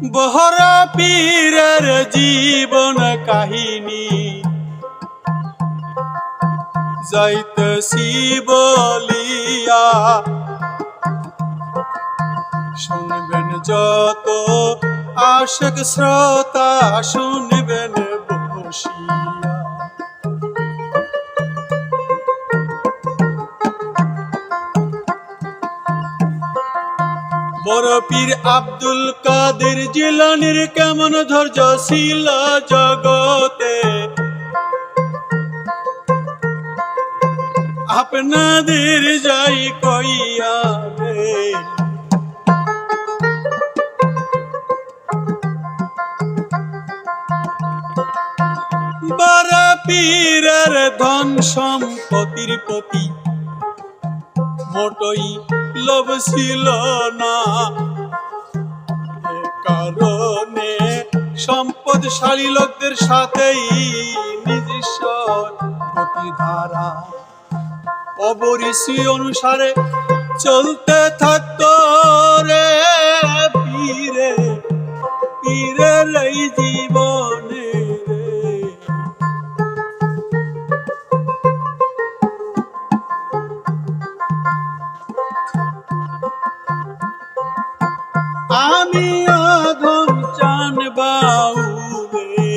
বহরা পীরের জীবন কাহিনী যাইতেছি বলিয়া, শুনবেন যত আশিক শ্রোতা শুনবেন বসিয়া। বড় পীর আব্দুল কাদের জিলানীর কেমন ধৈর্য ছিল জগতে, আপনাদের যাই কইয়া রে। বড় পীরের ধন সম্পত্তির প্রতি মোটই লোভ ছিল না, কারণে সম্পদশালী লোকদের সাথেই নিজস্ব গতিধারা অবরিসি অনুসারে চলতে থাকতো রে পীরে পীরের এই জীবনে রে। আমি অধম চান বাউলে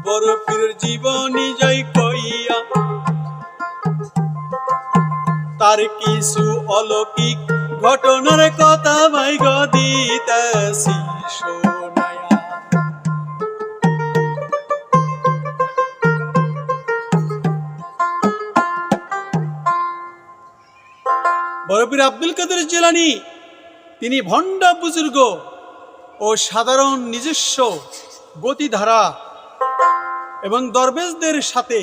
বড় পীরের জীবনী যাই কইয়া, তার কিছু অলৌকিক ঘটনার কথা ভাইগ দিতেছি শোনায়া। বড় পীর আব্দুল কাদের জিলানী তিনি ভণ্ড বুজুর্গ ও সাধারণ নিজস্ব গতিধারা এবং দরবেশদের সাথে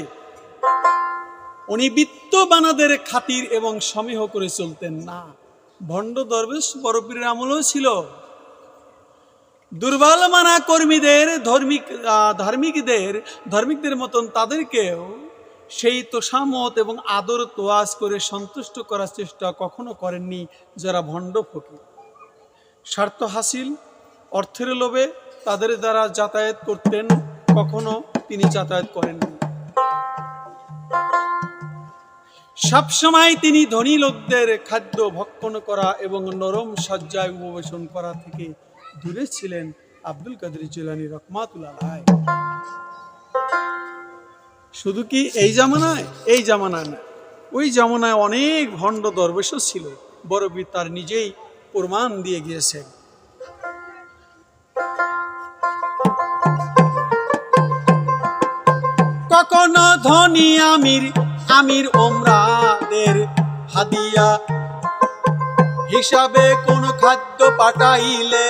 উনি বিত্তবানাদের খাতির এবং সমীহ করে চলতেন না। ভণ্ড দরবেশ বড় পীরের আমলও ছিল। দুর্বল মানা কর্মীদের ধার্মিকদের মতন তাদেরকেও সেই তোষামত এবং আদর তোয়াজ করে সন্তুষ্ট করার চেষ্টা কখনো করেননি যারা ভণ্ড ফকির। স্বার্থ হাসিল অর্থের লোভে তাদের দ্বারা যাতায়াত করতেন, কখনো তিনি যাতায়াত করেননি। সবসময় তিনি ধনী লোকদের খাদ্য ভক্ষণ করা এবং নরম সজ্জায় উপবেশন করা থেকে দূরে ছিলেন আব্দুল কাদের জিলানী রহমাতুল্লাহ আলাইহি। শুধু কি এই জামানায়? এই জামানায় না, ওই জামানায় অনেক ভণ্ড দরবেশও ছিল। বড় পীর তার নিজেই প্রমাণ দিয়ে গিয়েছেন। কখনো ধনী আমির ওমরাদের হাদিয়া হিসাবে কোন খাদ্য পাঠাইলে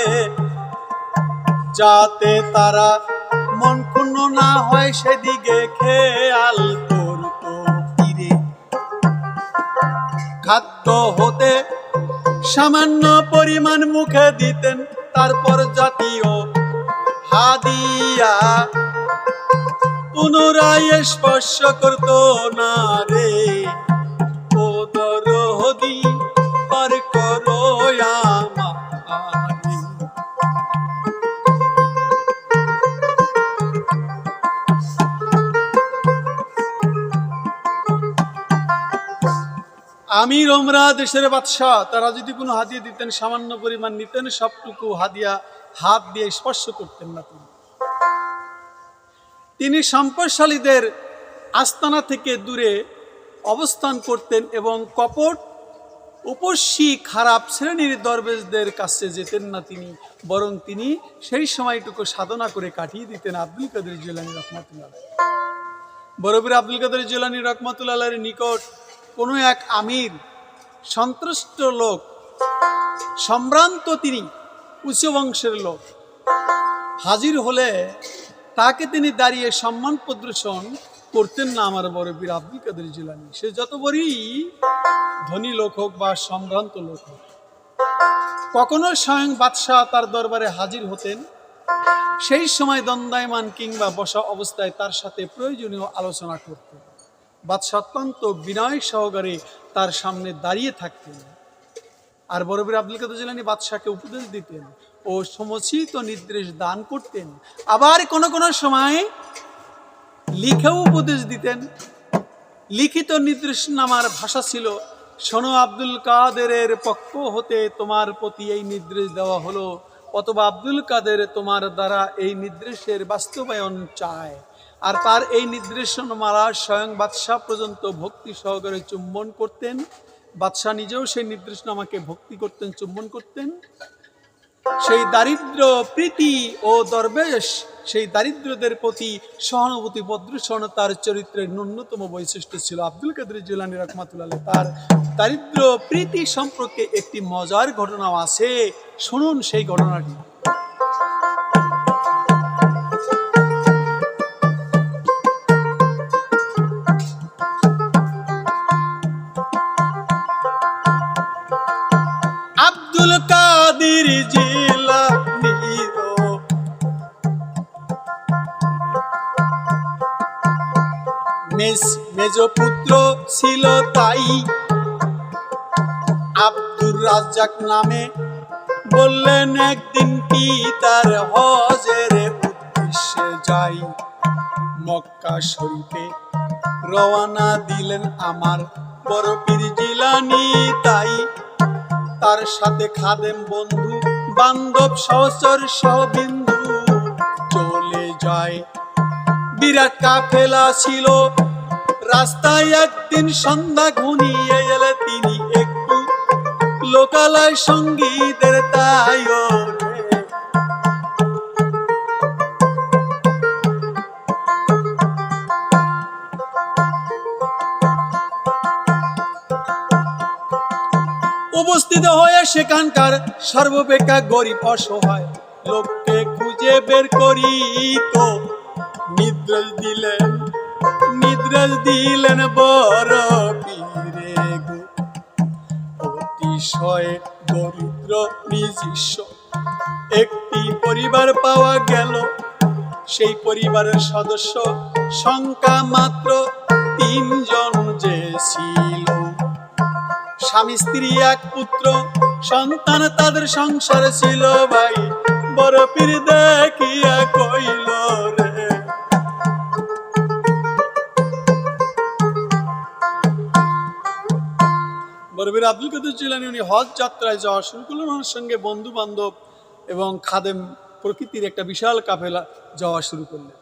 যাতে তারা মন ক্ষুণ্ণ না হয় সেদিকে খেয়াল করতো পীরে। খাদ্য হতে সামান্য পরিমাণ মুখে দিতেন, তারপর জাতীয় হাদিয়া পুনরায় স্পর্শ করতো না রে। ও দরদি পার করো আমারে। আমির ওমরা দেশের বাদশাহ, তারা যদি কোনো হাদিয়া দিতেন সামান্য পরিমাণ নিতেন, সবটুকু হাদিয়া হাত দিয়ে স্পর্শ করতেন না। তিনি সম্পদশালীদের আস্তানা থেকে দূরে অবস্থান করতেন এবং কপট উপসী খারাপ শ্রেণীর দরবেশদের কাছে যেতেন না তিনি, বরং তিনি সেই সময়টুকু সাধনা করে কাটিয়ে দিতেন আব্দুল কাদের জিলানী রহমাতুল্লাহ আলাইহি। বড় পীর আব্দুল কাদের জিলানী রহমাতুল্লাহ আলাইহির নিকট কোনো এক আমির সন্তুষ্ট লোক, সম্ভ্রান্ত তিনি উচ্চ বংশের লোক হাজির হলে তাকে তিনি দাঁড়িয়ে সম্মান প্রদর্শন করতেন না। আমার বড় পীর আব্দুল কাদের জিলানী, সে যত বড়ই ধনী লোক হোক বা সম্ভ্রান্ত লোক হোক, কখনো স্বয়ং বাদশাহ তার দরবারে হাজির হতেন, সেই সময় দণ্ডায়মান কিংবা বসা অবস্থায় তার সাথে প্রয়োজনীয় আলোচনা করতেন। বাদশাহ অত্যন্ত বিনয় সহকারে তার সামনে দাঁড়িয়ে থাকতেন। আর বরপীর আব্দুল কাদের জিলানী বাদশাহকে উপদেশ দিতেন ও সমচিত নির্দেশ দান করতেন। আবার কোন কোন সময় লিখেও উপদেশ দিতেন। লিখিত নির্দেশনামার ভাষা ছিল, শোনো আব্দুল কাদেরের পক্ষ হতে তোমার প্রতি এই নির্দেশ দেওয়া হলো, অথবা আব্দুল কাদের তোমার দ্বারা এই নির্দেশের বাস্তবায়ন চায়। আর তার এই নির্দেশনামালা স্বয়ং বাদশাহ পর্যন্ত ভক্তি সহকারে চুম্বন করতেন। বাদশাহ নিজেও সেই নির্দেশনামাকে ভক্তি করতেন, চুম্বন করতেন। সেই দারিদ্র প্রীতি ও দরবেশ, সেই দারিদ্রদের প্রতি সহানুভূতি প্রদর্শন তার চরিত্রের ন্যূনতম বৈশিষ্ট্য ছিল। আব্দুল কাদের জিলানী রাহমাতুল্লাহ আলাইহি তার দারিদ্র প্রীতি সম্পর্কে একটি মজার ঘটনাও আছে, শুনুন সেই ঘটনাটি। আব্দুল কাদের জিলানীর মেজ পুত্র ছিল তাই আব্দুর রাজ্জাক নামে। বললেন একদিন পিতার হজের উদ্দেশ্যে যাই। মক্কা শরীফে রওনা দিলেন আমার বরপীর জিলানী তাই। তার সাথে খাদেম বন্ধু বান্ধব সহচর সহবিন্দু চলে যায়। বিরাট কাফেলা ছিল রাস্তায়। একদিন সন্ধ্যা ঘনিয়ে এলে তিনি একটু লোকালয় সঙ্গীতের তাই উপস্থিত হয়ে সেখানকার সর্বাপেক্ষা গরিব অসহায় লোককে খুঁজে বের করি তো নির্দেশ দিলেন বরপীরে গো। অতিশয় দরিদ্র নিজস্ব একটি পরিবার পাওয়া গেল। সেই পরিবারের সদস্য সংখ্যা মাত্র 3 জন যে ছিল। স্বামী স্ত্রী এক পুত্র সন্তান, তাদের সংসার ছিল ভাই। বরপীর দেখিয়া কইল রে, বরপীর আব্দুল কাদের জিলানী উনি হজ যাত্রায় যাওয়া শুরু করলেন। ওনার সঙ্গে বন্ধু বান্ধব এবং খাদেম প্রকৃতির একটা বিশাল কাফেলা যাওয়া শুরু করলেন।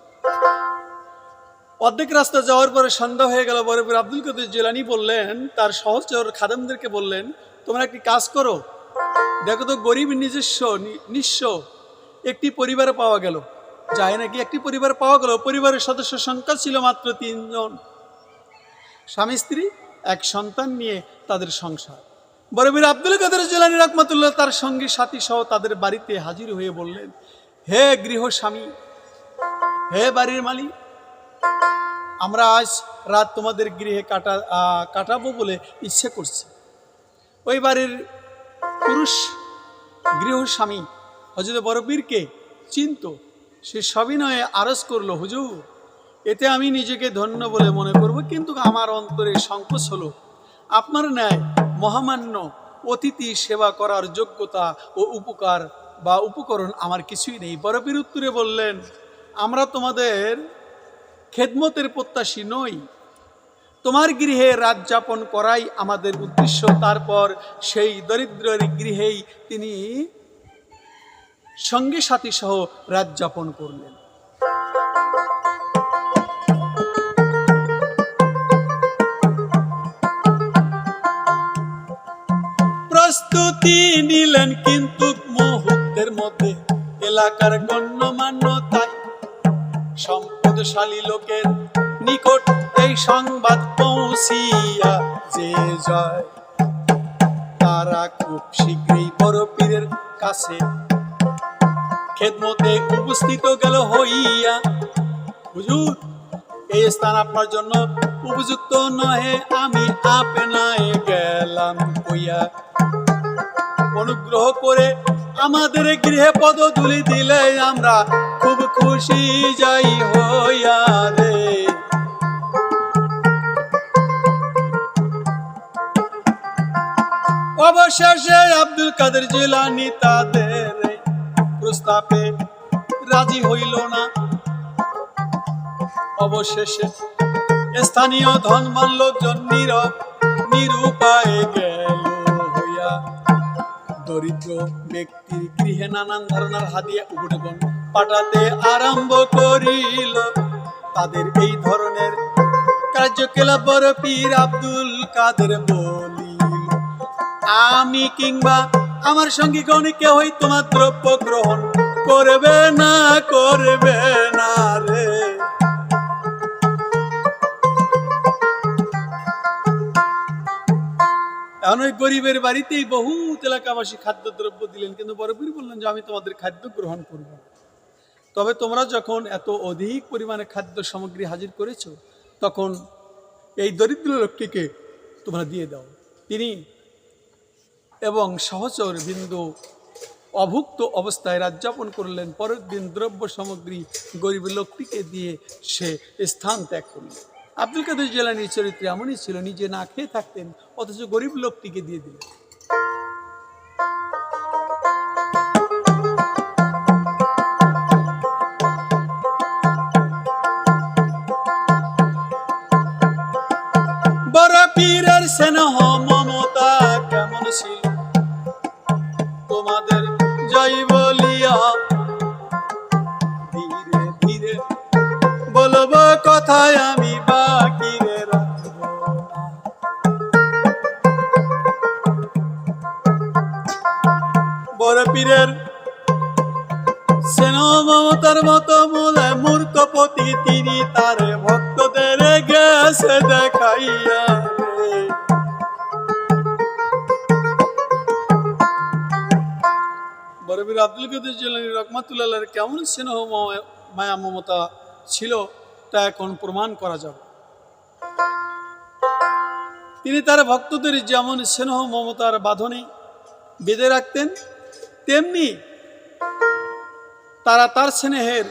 অর্ধেক রাস্তা যাওয়ার পরে সন্ধ্যা হয়ে গেল। বরপীর আব্দুল কাদের জিলানী বললেন, তার সহচর খাদেমদেরকে বললেন, তোমরা একটি কাজ করো, দেখো তো গরিব নিজস্ব নিঃস্ব একটি পরিবার পাওয়া গেল। যায় নাকি একটি পরিবার পাওয়া গেল। পরিবারের সদস্য সংখ্যা ছিল মাত্র 3 জন। স্বামী স্ত্রী এক সন্তান নিয়ে তাদের সংসার। বরপীর আব্দুল কাদের জিলানী রাহমাতুল্লাহ তার সঙ্গী সাথী সহ তাদের বাড়িতে হাজির হয়ে বললেন, হে গৃহস্বামী, হে বাড়ির মালিক, আমরা আজ রাত তোমাদের গৃহে কাটাবো বলে ইচ্ছে করছে। ওই বাড়ির পুরুষ গৃহস্বামী হযরত বরপীরকে চিনত। সে সবিনয়ে আরজ করলো, হুজুর, এতে আমি নিজেকে ধন্য বলে মনে করব, কিন্তু আমার অন্তরে সংকোচ হলো। আপনার ন্যায় মহামান্য অতিথি সেবা করার যোগ্যতা ও উপকার বা উপকরণ আমার কিছুই নেই। বরপীর উত্তরে বললেন, আমরা তোমাদের খেদমতের প্রত্যাশী নই, তোমার গৃহে রাত যাপন করাই আমাদের উদ্দেশ্য। তারপর সেই দরিদ্রের গৃহেই তিনি সঙ্গী সাথী সহ রাত যাপন করলেন। প্রস্তুতি নিলেন, কিন্তু মুহূর্তের মধ্যে এলাকার গণ্যমান্য তাই সম্পদশালী লোকের নিকট এই সংবাদ পৌঁছিয়া যে যায়। তারা খুব শীঘ্রই বরপীরের কাছে খেদমতে উপস্থিত গেল হইয়া। হুজুর, এই স্থান আপনার জন্য উপযুক্ত নহে, আমি আপনায় গেলাম কইয়া। অনুগ্রহ করে আমাদের গৃহে পদধূলি দিলে আমরা খুব খুশি যাই হইয়া রে। অবশেষে আব্দুল কাদের জিলানী তাদের প্রস্তাবে রাজি হইল না। অবশেষে স্থানীয় ধনবান লোকজন নীরব নিরুপায়ে গেল হইয়া দরিদ্র ব্যক্তির গৃহে নানান ধরনের হাদিয়া উপঢৌকন পাঠাতে আরম্ভ করিল। তাদের এই ধরনের কার্যকলাপ বড় পীর আব্দুল কাদের বলিল, আমি কিংবা আমার সঙ্গী গণে কেউই তোমার দ্রব্য গ্রহণ করবে না রে। এখন ওই গরিবের বাড়িতেই বহুত এলাকাবাসী খাদ্যদ্রব্য দিলেন, কিন্তু বড় পীর বললেন যে আমি তোমাদের খাদ্য গ্রহণ করব, তবে তোমরা যখন এত অধিক পরিমাণে খাদ্য সামগ্রী হাজির করেছো তখন এই দরিদ্র লোকটিকে তোমরা দিয়ে দাও। তিনি এবং সহচর বিন্দু অভুক্ত অবস্থায় রাত যাপন করলেন। পরের দিন দ্রব্য সামগ্রী গরিব লোকটিকে দিয়ে সে স্থান ত্যাগ করল। আব্দুল কাদের জিলানীর চরিত্র এমনই ছিল, নিজে না খেয়ে থাকতেন অথচ গরিব লোকটিকে দিয়ে দিলেন। বড় পীরের স্নেহ মমতা কেমন ছিল তোমাদের জয় বলিয়া ধীরে ধীরে বলবো কথায় আমি বাকি রাখব না। বড় পীরের স্নেহ মমতার মতো মূর্খপতি তিনি তার ভক্তদের গেছে দেখাইয়া। বড় পীর আব্দুল কাদের জিলানী রহমাতুল্লাহ কেমন স্নেহ মায়া মমতা ছিল তা এখন প্রমাণ করা যাবে। তিনি তার ভক্তদের যেমন স্নেহ মমতার বাঁধনে বেঁধে রাখতেন, তেমনি তারা তার স্নেহের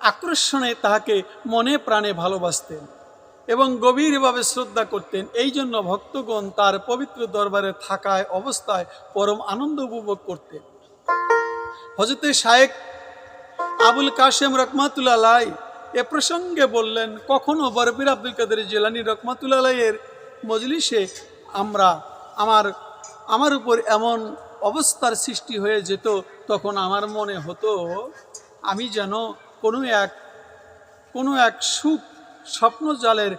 আকর্ষণে তাহাকে মনে প্রাণে ভালোবাসতেন এবং গভীরভাবে শ্রদ্ধা করতেন। এই জন্য ভক্তগণ তার পবিত্র দরবারে থাকায় অবস্থায় পরম আনন্দ উপভোগ করতেন। হযরত শায়েখ আবুল কাশেম রহমাতুল্লাহ এ প্রসঙ্গে বললেন, কখনো বড় পীর আব্দুল কাদের জিলানী রহমাতুল্লাহ এর মজলিসে আমার উপর এমন অবস্থার সৃষ্টি হয়ে যেত, তখন আমার মনে হতো আমি যেন কোনো এক সুখ স্বপ্নজালের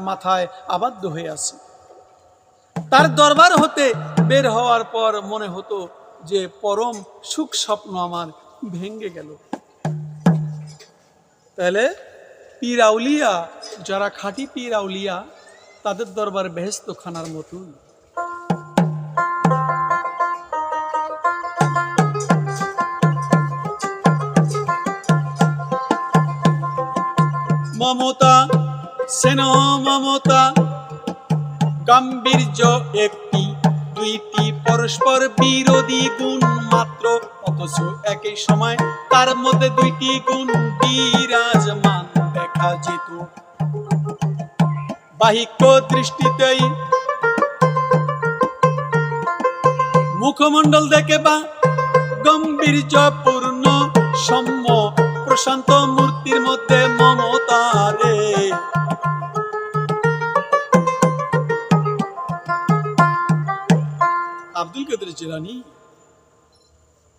মাথায় আবদ্ধ হয়ে আছি। তার দরবার হতে বের হওয়ার পর মনে হতো যে পরম সুখ স্বপ্ন আমার ভেঙে গেল। তাহলে পীর আউলিয়া যারা খাঁটি পীর আউলিয়া তাদের দরবার বেহেশত খানার মতোই। মমতা স্নেহ মমতা গাম্ভীর্য একটি দুইটি পরস্পর বিরোধী গুণ মাত্র, অথচ একই সময় তার মধ্যে দুইটি গুণ বিরাজমান দেখা যেত। বাহিক দৃষ্টিতেই মুখমণ্ডল দেখে বা গম্ভীর্যপূর্ণ সৌম্য প্রশান্ত মূর্তির মধ্যে মমতা রে। আব্দুল কাদের জিলানী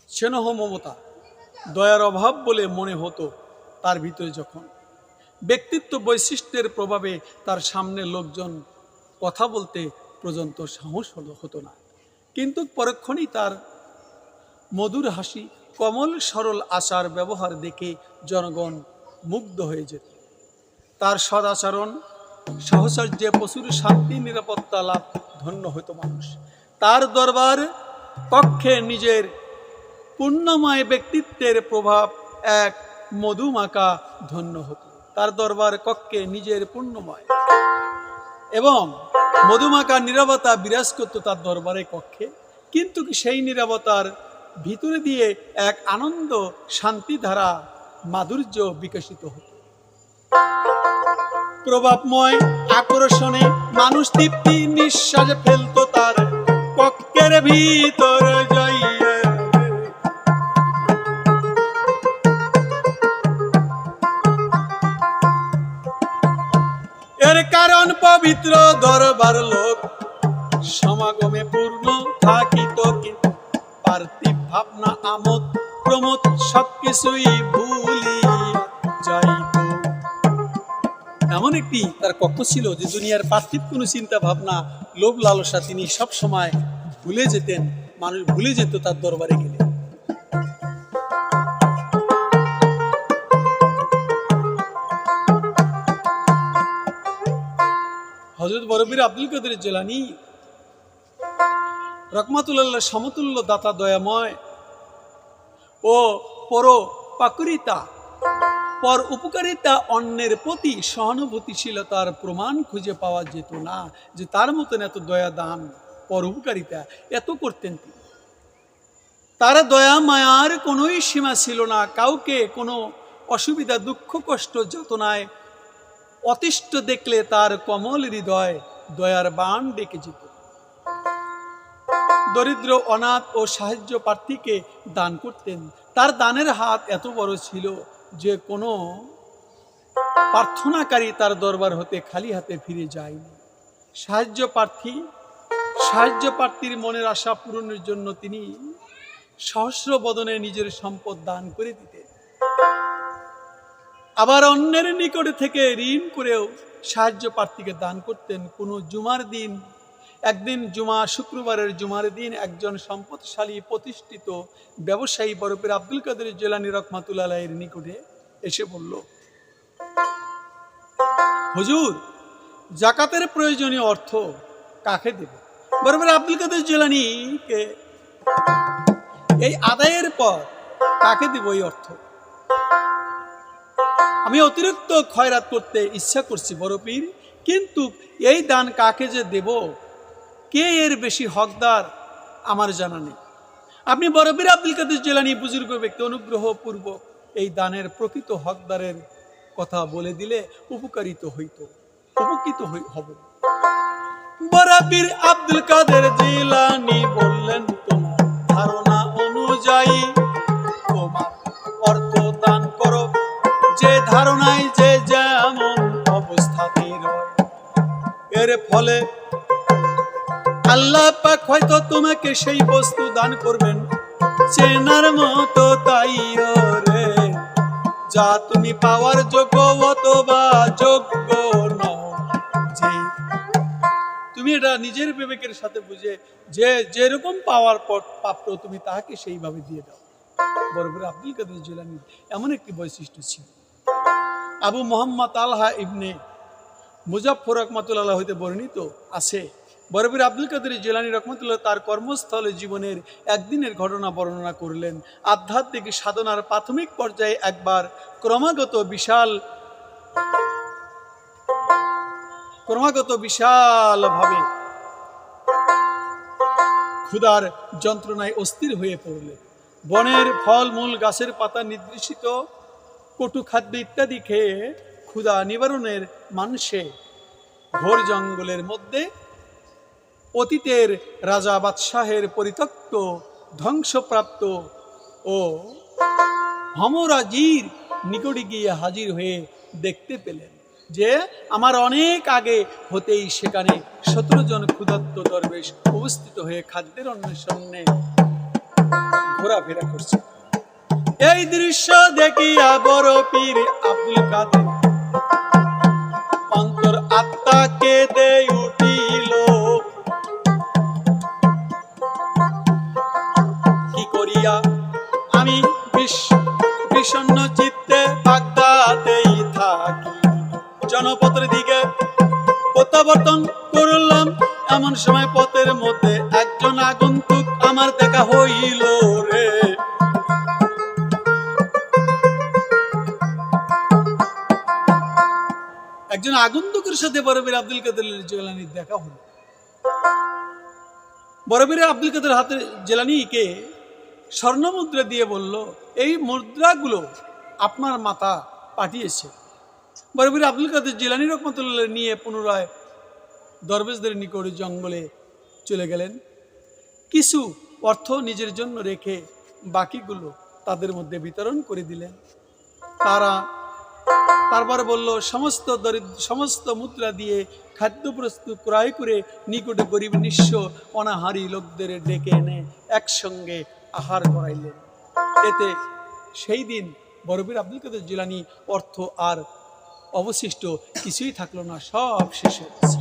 স্নেহ মমতা দয়ার অভাব বলে মনে হতো তার ভিতরে, যখন ব্যক্তিত্ব বৈশিষ্ট্যের প্রভাবে তার সামনে লোকজন কথা বলতে পর্যন্ত সাহস হতো না, কিন্তু পরক্ষণেই তার মধুর হাসি কমল সরল আচার ব্যবহার দেখে জনগণ মুগ্ধ হয়ে যেত। তার সদাচরণ সহচর্যে প্রচুর শান্তি নিরাপত্তা লাভ ধন্য হতো মানুষ। তার দরবার কক্ষে নিজের পূর্ণময় ব্যক্তিত্বের প্রভাব এক মধুমাকা ধন্য হতো। তার দরবার কক্ষে নিজের পূর্ণময় এবং মধুমাকা নীরবতা বিরাজ করত তার দরবারে কক্ষে, কিন্তু সেই নীরবতার ভিতরে দিয়ে এক আনন্দ শান্তি ধারা মাধুর্য বিকশিত হতো। প্রভাবময় আকর্ষণে মানুষ তৃপ্তি নিঃশ্বাসে ফেলত তার কের ভিতর যাইয়া এর কারণ পবিত্র দরবার লোক সমাগমে পূর্ণ থাকিত, কিন্তু পার্থিব ভাবনা আমোদ প্রমোদ সবকিছুই ভুলিয়া যাইত। এমন একটি তার কক্ষ ছিল যে দুনিয়ার পার্থিব কোনো চিন্তা ভাবনা লোভ লালসা তিনি সব সময় ভুলে যেতেন, মানুষ ভুলে যেত তার দরবারে গেলে। হযরত বরপীর আব্দুল কাদের জিলানী রহমাতুল্লাহ সমতুল্য দাতা দয়াময় ও পরোপকারিতা পর উপকারিতা অন্যের প্রতি সহানুভূতিশীলতার প্রমাণ খুঁজে পাওয়া যেত না যে তার মতন এত দয়া দান পর উপকারিতা এত করতেন তিনি। তার দয়া মায়ার কোনোই সীমা ছিল না, কাউকে কোনো অসুবিধা দুঃখ কষ্ট যাতনায় অতিষ্ঠ দেখলে তার কমল হৃদয় দয়ার বাণ ডেকে যেত। দরিদ্র অনাথ ও সাহায্য প্রার্থীকে দান করতেন। তার দানের হাত এত বড় ছিল যে কোনো প্রার্থনাকারী তার দরবার হতে খালি হাতে ফিরে যায়নি। সাহায্য প্রার্থীর মনের আশা পূরণের জন্য তিনি সহস্র বদনে নিজের সম্পদ দান করে দিতেন। আবার অন্যের নিকট থেকে ঋণ করেও সাহায্য প্রার্থীকে দান করতেন। কোনো জুমার দিন, একদিন শুক্রবারের জুমার দিন একজন সম্পদশালী প্রতিষ্ঠিত ব্যবসায়ী বরপীর আব্দুল কাদের জিলানী রহমাতুল্লাহ আলাইহির নিকটে এসে বলল, হুজুর, জাকাতের প্রয়োজনীয় অর্থ কাকে দেব? বরপীর আব্দুল কাদের জিলানীকে এই আদায়ের পর কাকে দেব এই অর্থ? আমি অতিরিক্ত খয়রাত করতে ইচ্ছা করছি বরপীর, কিন্তু এই দান কাকে যে দেব, কে এর বেশি হকদার আমার জানা নেই। আপনি বরপীর আব্দুল কাদের জিলানী বুজুর্গ ব্যক্তি, অনুগ্রহ পূর্বক এই দানের প্রকৃত হকদারের কথা বলে দিলে উপকৃত হব। বরপীর আব্দুল কাদের জিলানী বললেন, তোমার ধারণা অনুযায়ী তোমার অর্থ দান করো, যে ধারণায় যে যেমন অবস্থাতে রয়। এর ফলে আল্লাহ পাক হয়তো তোমাকে সেই বস্তু দান করবেন চেনার মতো তাই রে, যা তুমি পাওয়ার যোগ্য অথবা যোগ্য নও। যে তুমি এটা নিজের বিবেকের সাথে বুঝে যে যেরকম পাওয়ার প্রাপ্ত তুমি তাকে সেইভাবে দিয়ে দাও। বরপীর আব্দুল কাদের জিলানী এমন একটি বৈশিষ্ট্য ছিল। আবু মোহাম্মদ আলহা ইবনে মুজাফফর রহমাতুল্লাহ হইতে বর্ণিত আছে, বরপীর আব্দুল কাদের জিলানী রহমাতুল্লাহ তার কর্মস্থলে জীবনের একদিনের ঘটনা বর্ণনা করলেন। আধ্যাত্মিক সাধনার প্রাথমিক পর্যায়ে একবার ক্রমাগত বিশালভাবে ক্ষুধার যন্ত্রণায় অস্থির হয়ে পড়লেন। বনের ফল মূল, গাছের পাতা, নির্দেশিত কটু খাদ্য ইত্যাদি খেয়ে ক্ষুধা নিবারণের মানসে ঘোর জঙ্গলের মধ্যে অতীতের রাজা বাদশাহের পরিত্যক্ত ধ্বংসপ্রাপ্ত ও হমরাজির নিকটে গিয়ে হাজির হয়ে দেখতে পেলেন যে আমার অনেক আগে হতেই সেখানে 17 জন ক্ষুধার্ত দরবেশ উপস্থিত হয়ে খাদ্যের অন্বেষণে ঘোরাফেরা করছে। এই দৃশ্য দেখিয়া বরপীর আব্দুল কাদের অন্তর আত্মা কেঁদে উঠিল। কি করিয়া আমি বিষণ্ণ চিত্তে বাগদাতেই থাকি, জনপথের দিকে প্রত্যাবর্তন করলাম। এমন সময় পথের মধ্যে একজন আগন্তুক আমার দেখা হইল রে। একজন আগন্তুকের সাথে বরপীর আব্দুল কাদের জিলানীর দেখা হলো। বরপীর আব্দুল কাদের জিলানীকে স্বর্ণ মুদ্রা দিয়ে বলল, এই মুদ্রাগুলো আপনার মাতা পাঠিয়েছে। বরপীর আব্দুল কাদের জিলানী রহমাতুল্লাহ নিয়ে পুনরায় দরবেশদের নিকট জঙ্গলে চলে গেলেন। কিছু অর্থ নিজের জন্য রেখে বাকিগুলো তাদের মধ্যে বিতরণ করে দিলেন। তারপরে বলল, সমস্ত মুদ্রা দিয়ে খাদ্য প্রস্তুত ক্রয় করে নিকটে গরিব নিঃস্ব অনাহারী লোকদের ডেকে এনে একসঙ্গে আহার করাইলেন। এতে সেই দিন বড়পীর আব্দুল কাদের জিলানী অর্থ আর অবশিষ্ট কিছুই থাকলো না, সব শেষ হয়ে গেছে।